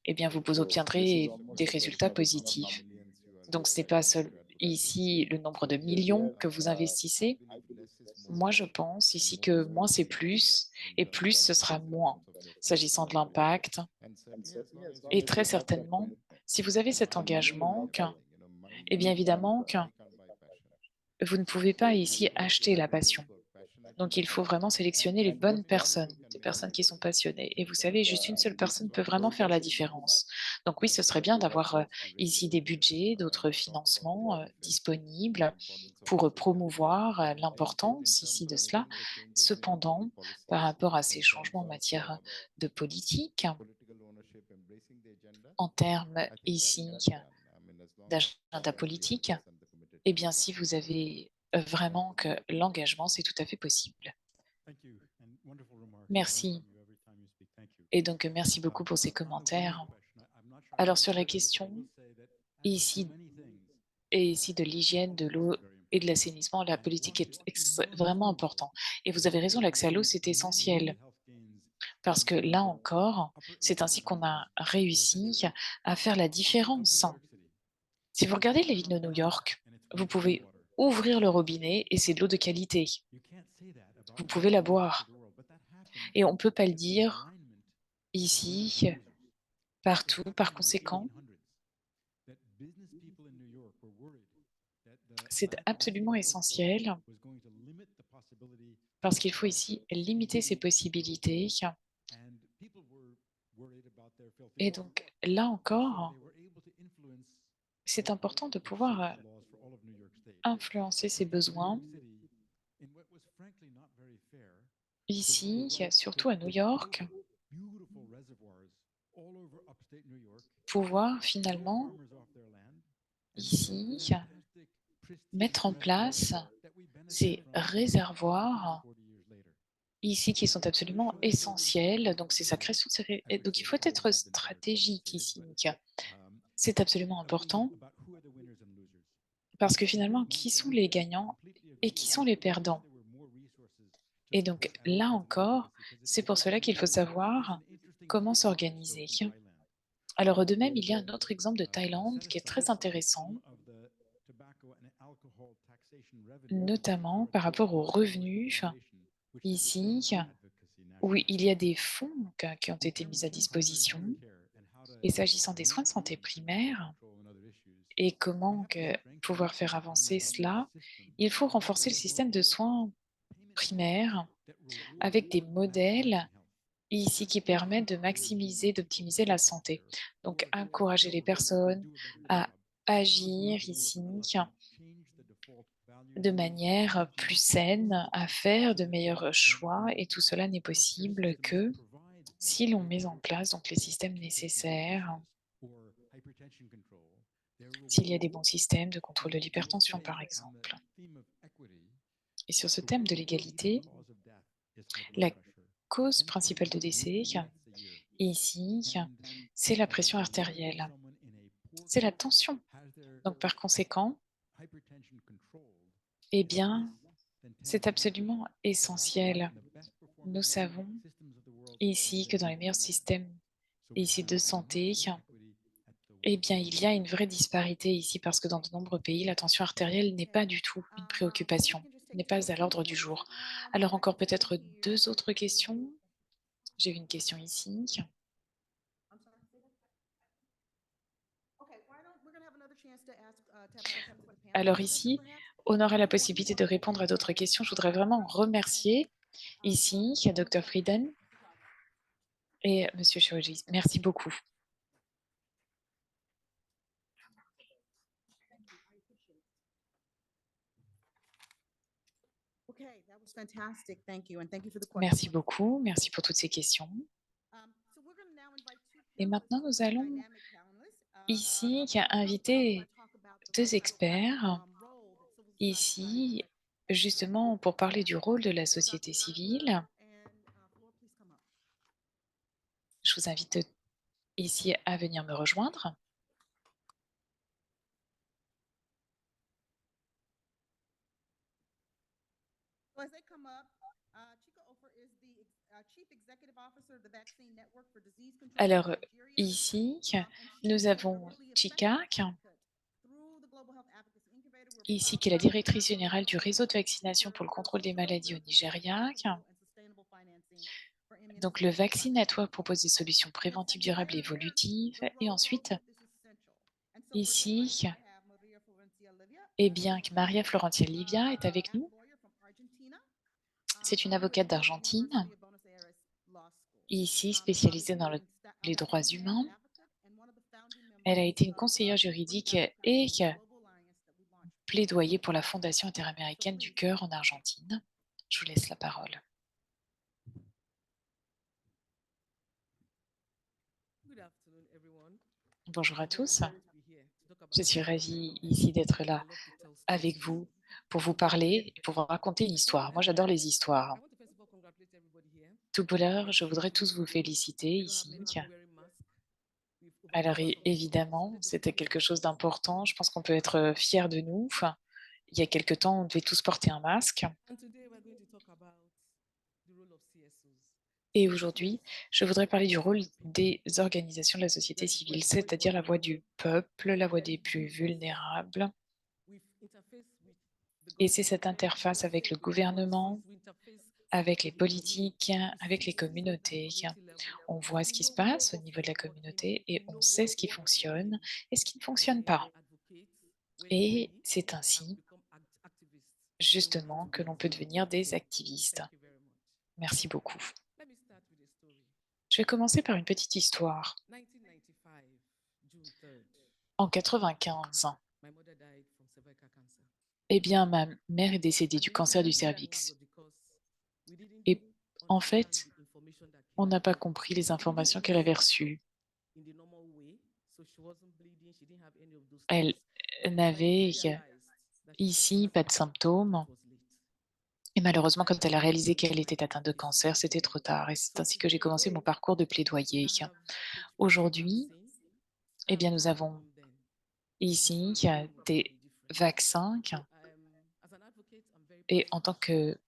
[SPEAKER 2] eh bien, vous obtiendrez des résultats positifs. Donc, ce n'est pas seul ici le nombre de millions que vous investissez, moi, je pense ici que moins c'est plus et plus ce sera moins, s'agissant de l'impact. Et très certainement, si vous avez cet engagement, et bien évidemment que vous ne pouvez pas ici acheter la passion. Donc, il faut vraiment sélectionner les bonnes personnes, des personnes qui sont passionnées. Et vous savez, juste une seule personne peut vraiment faire la différence. Donc oui, ce serait bien d'avoir ici des budgets, d'autres financements disponibles pour promouvoir l'importance ici de cela. Cependant, par rapport à ces changements en matière de politique, en termes ici d'agenda politique, eh bien, si vous avez vraiment que l'engagement, c'est tout à fait possible. Merci. Et donc, merci beaucoup pour ces commentaires. Alors, sur la question ici, et ici de l'hygiène, de l'eau et de l'assainissement, la politique est vraiment important. Et vous avez raison, l'accès à l'eau, c'est essentiel. Parce que là encore, c'est ainsi qu'on a réussi à faire la différence. Si vous regardez les villes de New York, vous pouvez ouvrir le robinet et c'est de l'eau de qualité. Vous pouvez la boire. Et on ne peut pas le dire ici, partout. Par conséquent, c'est absolument essentiel parce qu'il faut ici limiter ces possibilités. Et donc, là encore, c'est important de pouvoir influencer ces besoins. Ici, surtout à New York, pouvoir finalement, ici, mettre en place ces réservoirs ici qui sont absolument essentiels. Donc, c'est sa création. Donc, il faut être stratégique ici. C'est absolument important parce que finalement, qui sont les gagnants et qui sont les perdants? Et donc, là encore, c'est pour cela qu'il faut savoir comment s'organiser. Alors, de même, il y a un autre exemple de Thaïlande qui est très intéressant, notamment par rapport aux revenus ici, où il y a des fonds qui ont été mis à disposition. Et s'agissant des soins de santé primaires et comment pouvoir faire avancer cela, il faut renforcer le système de soins primaires avec des modèles ici qui permettent de maximiser, d'optimiser la santé. Donc, encourager les personnes à agir ici de manière plus saine, à faire de meilleurs choix, et tout cela n'est possible que si l'on met en place donc les systèmes nécessaires, s'il y a des bons systèmes de contrôle de l'hypertension, par exemple. Et sur ce thème de l'égalité, la cause principale de décès, ici, c'est la pression artérielle, c'est la tension. Donc, par conséquent, eh bien, c'est absolument essentiel. Nous savons ici que dans les meilleurs systèmes ici de santé, eh bien, il y a une vraie disparité ici parce que dans de nombreux pays, la tension artérielle n'est pas du tout une préoccupation, n'est pas à l'ordre du jour. Alors encore peut-être deux autres questions. J'ai une question ici. Alors ici, on aura la possibilité de répondre à d'autres questions. Je voudrais vraiment remercier ici Dr. Frieden et Monsieur Chaudry. Merci beaucoup. Merci beaucoup. Merci pour toutes ces questions. Et maintenant, nous allons ici inviter deux experts ici justement pour parler du rôle de la société civile. Je vous invite ici à venir me rejoindre. Alors ici, nous avons Chika ici qui est la directrice générale du réseau de vaccination pour le contrôle des maladies au Nigeria. Donc, le Vaccine Network propose des solutions préventives durables et évolutives. Et ensuite, ici, eh bien, que Maria Florencia Livia est avec nous. C'est une avocate d'Argentine, ici spécialisée dans les droits humains. Elle a été une conseillère juridique et plaidoyer pour la Fondation interaméricaine du cœur en Argentine. Je vous laisse la parole. Bonjour à tous. Je suis ravie ici d'être là avec vous pour vous parler et pour vous raconter une histoire. Moi, j'adore les histoires. Tout pour l'heure, je voudrais tous vous féliciter ici. Alors, évidemment, c'était quelque chose d'important. Je pense qu'on peut être fier de nous. Enfin, il y a quelque temps, on devait tous porter un masque. Et aujourd'hui, je voudrais parler du rôle des organisations de la société civile, c'est-à-dire la voix du peuple, la voix des plus vulnérables. Et c'est cette interface avec le gouvernement, avec les politiques, avec les communautés. On voit ce qui se passe au niveau de la communauté et on sait ce qui fonctionne et ce qui ne fonctionne pas. Et c'est ainsi, justement, que l'on peut devenir des activistes. Merci beaucoup. Je vais commencer par une petite histoire. En 95, eh bien, ma mère est décédée du cancer du cervix. Et en fait, on n'a pas compris les informations qu'elle avait reçues. Elle n'avait ici pas de symptômes. Et malheureusement, quand elle a réalisé qu'elle était atteinte de cancer, c'était trop tard. Et c'est ainsi que j'ai commencé mon parcours de plaidoyer. Aujourd'hui, eh bien, nous avons ici des vaccins. Et en tant que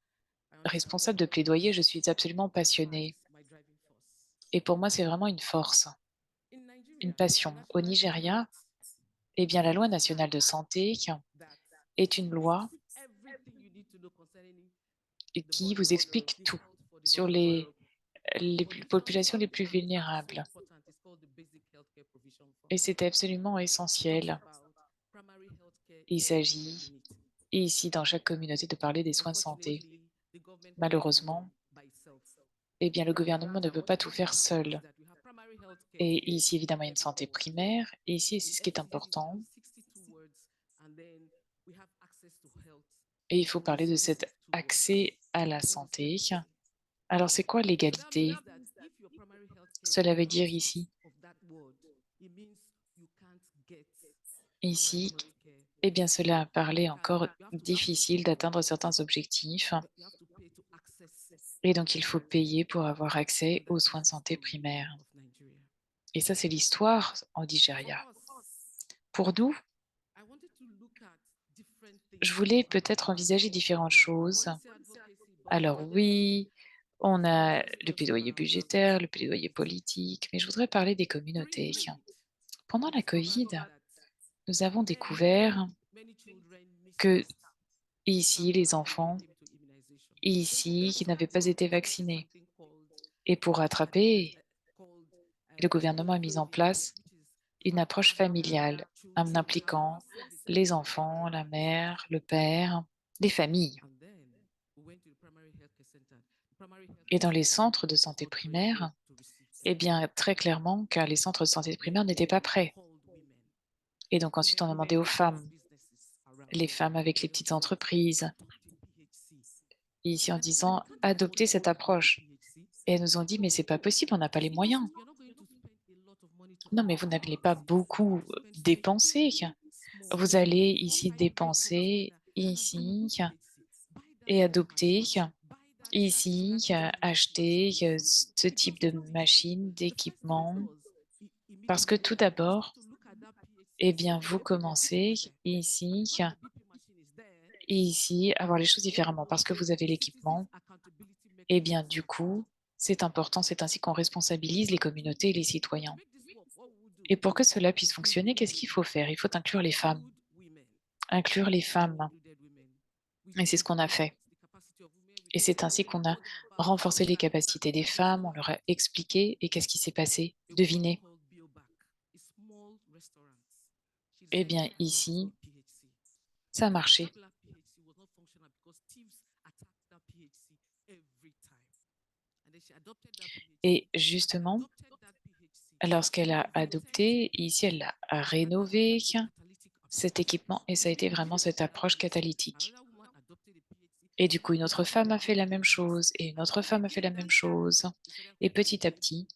[SPEAKER 2] responsable de plaidoyer, je suis absolument passionnée. Et pour moi, c'est vraiment une force, une passion. Au Nigeria, eh bien, la loi nationale de santé est une loi qui vous explique tout sur les populations les plus vulnérables. Et c'est absolument essentiel. Il s'agit ici, dans chaque communauté, de parler des soins de santé. Malheureusement, eh bien, le gouvernement ne peut pas tout faire seul. Et ici, évidemment, il y a une santé primaire. Et ici, c'est ce qui est important. Et il faut parler de cet accès à la santé. Alors, c'est quoi l'égalité? Cela veut dire ici, eh bien, cela paraît encore difficile d'atteindre certains objectifs. Et donc, il faut payer pour avoir accès aux soins de santé primaires. Et ça, c'est l'histoire en Nigeria. Pour nous, je voulais peut-être envisager différentes choses. Alors oui, on a le plaidoyer budgétaire, le plaidoyer politique, mais je voudrais parler des communautés. Pendant la Covid, nous avons découvert que ici, les enfants, ici, qui n'avaient pas été vaccinés. Et pour rattraper, le gouvernement a mis en place une approche familiale, en impliquant les enfants, la mère, le père, les familles. Et dans les centres de santé primaire, eh bien, très clairement, car les centres de santé primaire n'étaient pas prêts. Et donc ensuite, on a demandé aux femmes, les femmes avec les petites entreprises, ici en disant, adoptez cette approche. Et elles nous ont dit, mais c'est pas possible, on n'a pas les moyens. Non, mais vous n'allez pas beaucoup dépenser. Vous allez ici dépenser, ici, et adopter, ici, acheter ce type de machine, d'équipement. Parce que tout d'abord, eh bien, vous commencez ici, à voir les choses différemment. Parce que vous avez l'équipement, eh bien, du coup, c'est important, c'est ainsi qu'on responsabilise les communautés et les citoyens. Et pour que cela puisse fonctionner, qu'est-ce qu'il faut faire? Il faut inclure les femmes. inclure les femmes. Et c'est ce qu'on a fait. Et c'est ainsi qu'on a renforcé les capacités des femmes, on leur a expliqué. Et qu'est-ce qui s'est passé? Devinez. Eh bien, ici, ça a marché. Et justement, lorsqu'elle a adopté, ici, elle a rénové cet équipement et ça a été vraiment cette approche catalytique. Et du coup, une autre femme a fait la même chose et une autre femme a fait la même chose. Et petit à petit,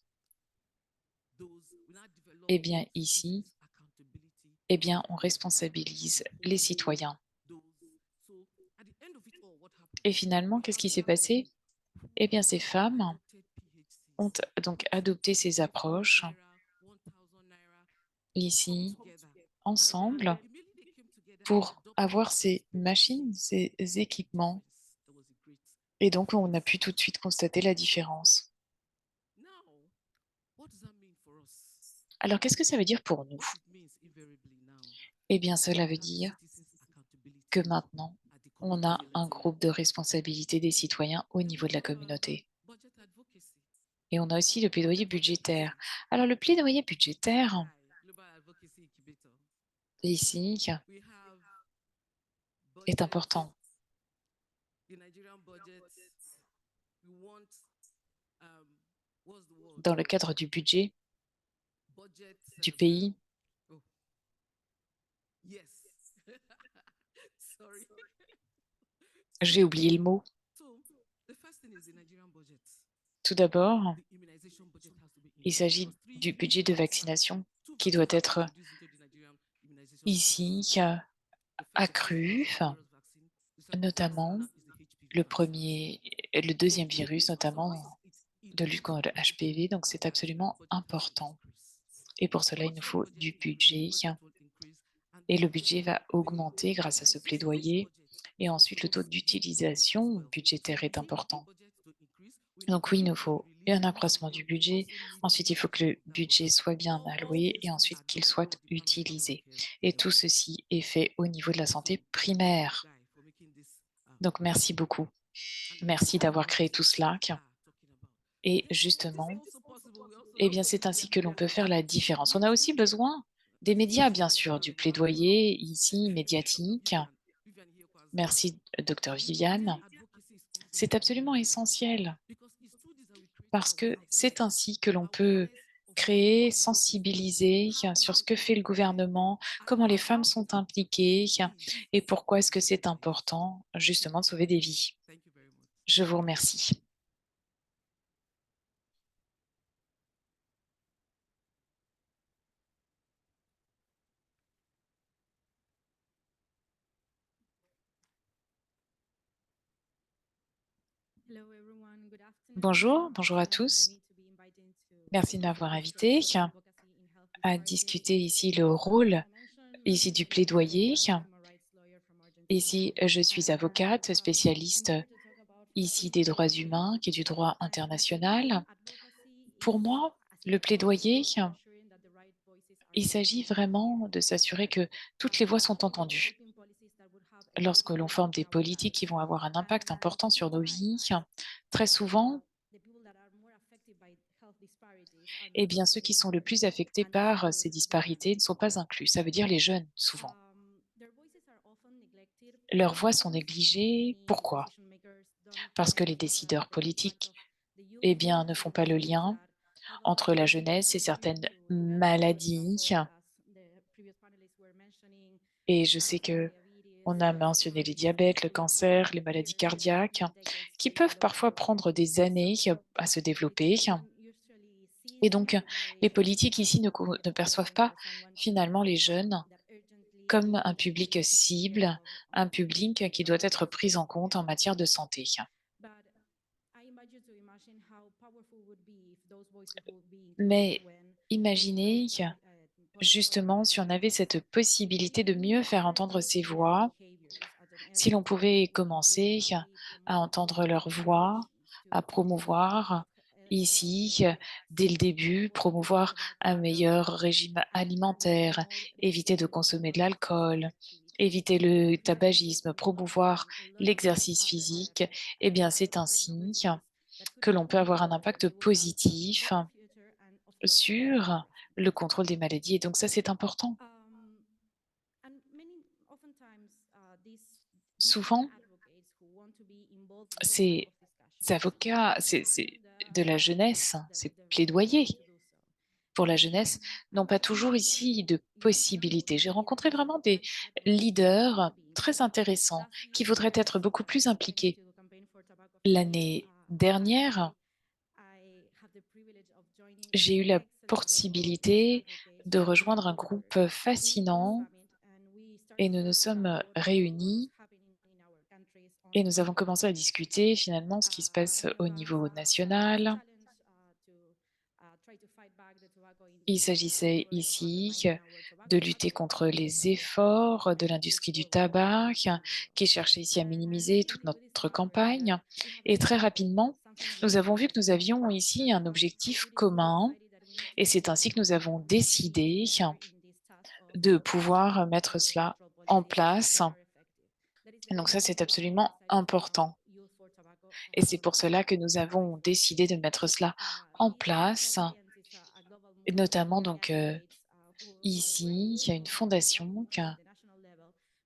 [SPEAKER 2] eh bien, ici, eh bien, on responsabilise les citoyens. Et finalement, qu'est-ce qui s'est passé? Eh bien, ces femmes ont donc adopté ces approches ici, ensemble, pour avoir ces machines, ces équipements. Et donc, on a pu tout de suite constater la différence. Alors, qu'est-ce que ça veut dire pour nous? Eh bien, cela veut dire que maintenant, on a un groupe de responsabilité des citoyens au niveau de la communauté. Et on a aussi le plaidoyer budgétaire. Alors, le plaidoyer budgétaire, ici, est important. Dans le cadre du budget du pays, j'ai oublié le mot. Tout d'abord, il s'agit du budget de vaccination qui doit être ici accru, notamment le deuxième virus, notamment de lutte contre le HPV. Donc, c'est absolument important. Et pour cela, il nous faut du budget. Et le budget va augmenter grâce à ce plaidoyer. Et ensuite, le taux d'utilisation budgétaire est important. Donc oui, il nous faut un accroissement du budget. Ensuite, il faut que le budget soit bien alloué et ensuite qu'il soit utilisé. Et tout ceci est fait au niveau de la santé primaire. Donc merci beaucoup. Merci d'avoir créé tout cela. Et justement, eh bien, c'est ainsi que l'on peut faire la différence. On a aussi besoin des médias, bien sûr, du plaidoyer ici médiatique. Merci, docteur Viviane. C'est absolument essentiel parce que c'est ainsi que l'on peut créer, sensibiliser sur ce que fait le gouvernement, comment les femmes sont impliquées et pourquoi est-ce que c'est important justement de sauver des vies. Je vous remercie. Bonjour, bonjour à tous. Merci de m'avoir invité à discuter ici le rôle ici du plaidoyer. Ici, je suis avocate, spécialiste ici des droits humains et du droit international. Pour moi, le plaidoyer, il s'agit vraiment de s'assurer que toutes les voix sont entendues. Lorsque l'on forme des politiques qui vont avoir un impact important sur nos vies, très souvent, eh bien, ceux qui sont le plus affectés par ces disparités ne sont pas inclus. Ça veut dire les jeunes, souvent. Leurs voix sont négligées. Pourquoi? Parce que les décideurs politiques, eh bien, ne font pas le lien entre la jeunesse et certaines maladies. Et je sais que on a mentionné les diabètes, le cancer, les maladies cardiaques, qui peuvent parfois prendre des années à se développer. Et donc, les politiques ici ne perçoivent pas finalement les jeunes comme un public cible, un public qui doit être pris en compte en matière de santé. Mais imaginez justement si on avait cette possibilité de mieux faire entendre ces voix, si l'on pouvait commencer à entendre leur voix, à promouvoir ici, dès le début, promouvoir un meilleur régime alimentaire, éviter de consommer de l'alcool, éviter le tabagisme, promouvoir l'exercice physique, eh bien, c'est ainsi que l'on peut avoir un impact positif sur le contrôle des maladies. Et donc ça, c'est important. Souvent, ces avocats, c'est de la jeunesse, ces plaidoyers pour la jeunesse n'ont pas toujours ici de possibilités. J'ai rencontré vraiment des leaders très intéressants qui voudraient être beaucoup plus impliqués. L'année dernière, j'ai eu la possibilité de rejoindre un groupe fascinant et nous nous sommes réunis et nous avons commencé à discuter finalement ce qui se passe au niveau national. Il s'agissait ici de lutter contre les efforts de l'industrie du tabac qui cherchait ici à minimiser toute notre campagne. Et très rapidement, nous avons vu que nous avions ici un objectif commun et c'est ainsi que nous avons décidé de pouvoir mettre cela en place. Donc ça, c'est absolument important. Et c'est pour cela que nous avons décidé de mettre cela en place, et notamment donc ici, il y a une fondation,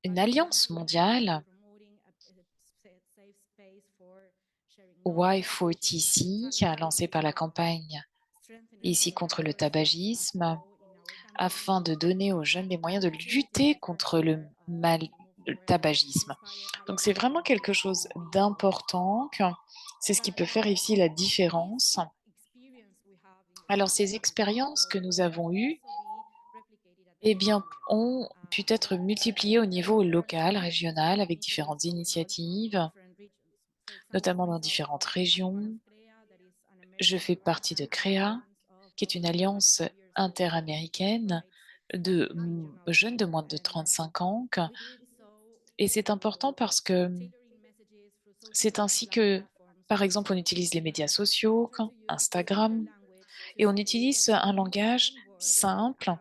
[SPEAKER 2] une alliance mondiale, Y40C, lancée par la campagne ici contre le tabagisme, afin de donner aux jeunes les moyens de lutter contre le tabagisme. Donc c'est vraiment quelque chose d'important, c'est ce qui peut faire ici la différence. Alors ces expériences que nous avons eues, eh bien, ont pu être multipliées au niveau local, régional, avec différentes initiatives, notamment dans différentes régions. Je fais partie de CREA, qui est une alliance interaméricaine de jeunes de moins de 35 ans. Et c'est important parce que c'est ainsi que, par exemple, on utilise les médias sociaux, Instagram, et on utilise un langage simple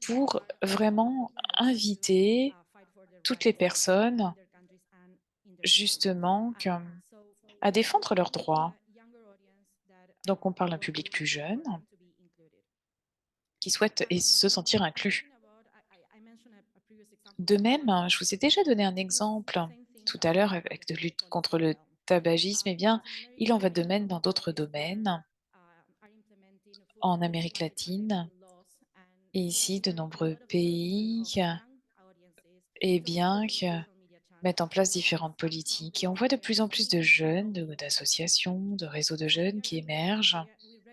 [SPEAKER 2] pour vraiment inviter toutes les personnes justement à défendre leurs droits. Donc on parle d'un public plus jeune qui souhaite et se sentir inclus. De même, je vous ai déjà donné un exemple tout à l'heure avec de lutte contre le tabagisme. Eh bien, il en va de même dans d'autres domaines, en Amérique latine, et ici, de nombreux pays, eh bien, mettent en place différentes politiques. Et on voit de plus en plus de jeunes, d'associations, de réseaux de jeunes qui émergent.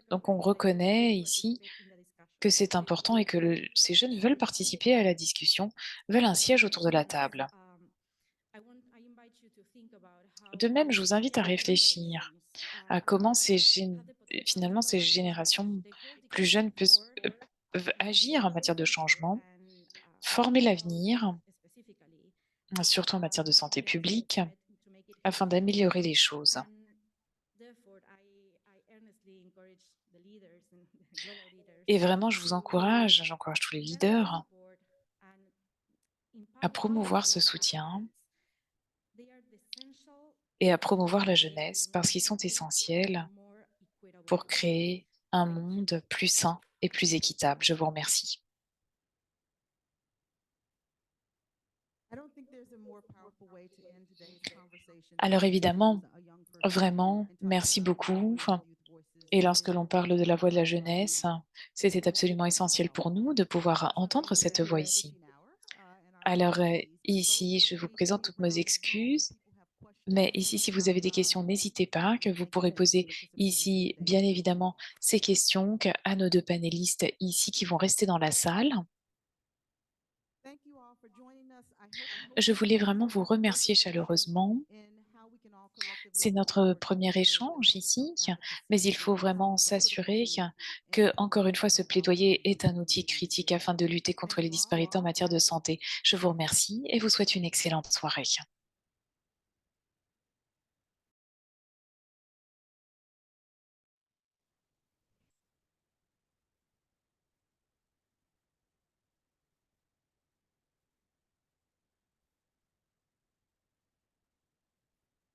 [SPEAKER 2] Donc on reconnaît ici que c'est important et que ces jeunes veulent participer à la discussion, veulent un siège autour de la table. De même, je vous invite à réfléchir à comment finalement ces générations plus jeunes peuvent agir en matière de changement, former l'avenir, surtout en matière de santé publique, afin d'améliorer les choses. Et vraiment, j'encourage tous les leaders à promouvoir ce soutien et à promouvoir la jeunesse parce qu'ils sont essentiels pour créer un monde plus sain et plus équitable. Je vous remercie. Alors évidemment, vraiment, merci beaucoup. Et lorsque l'on parle de la voix de la jeunesse, c'était absolument essentiel pour nous de pouvoir entendre cette voix ici. Alors ici, je vous présente toutes mes excuses. Mais ici, si vous avez des questions, n'hésitez pas, que vous pourrez poser ici, bien évidemment, ces questions à nos deux panélistes ici qui vont rester dans la salle. Je voulais vraiment vous remercier chaleureusement. C'est notre premier échange ici, mais il faut vraiment s'assurer que, encore une fois, ce plaidoyer est un outil critique afin de lutter contre les disparités en matière de santé. Je vous remercie et vous souhaite une excellente soirée.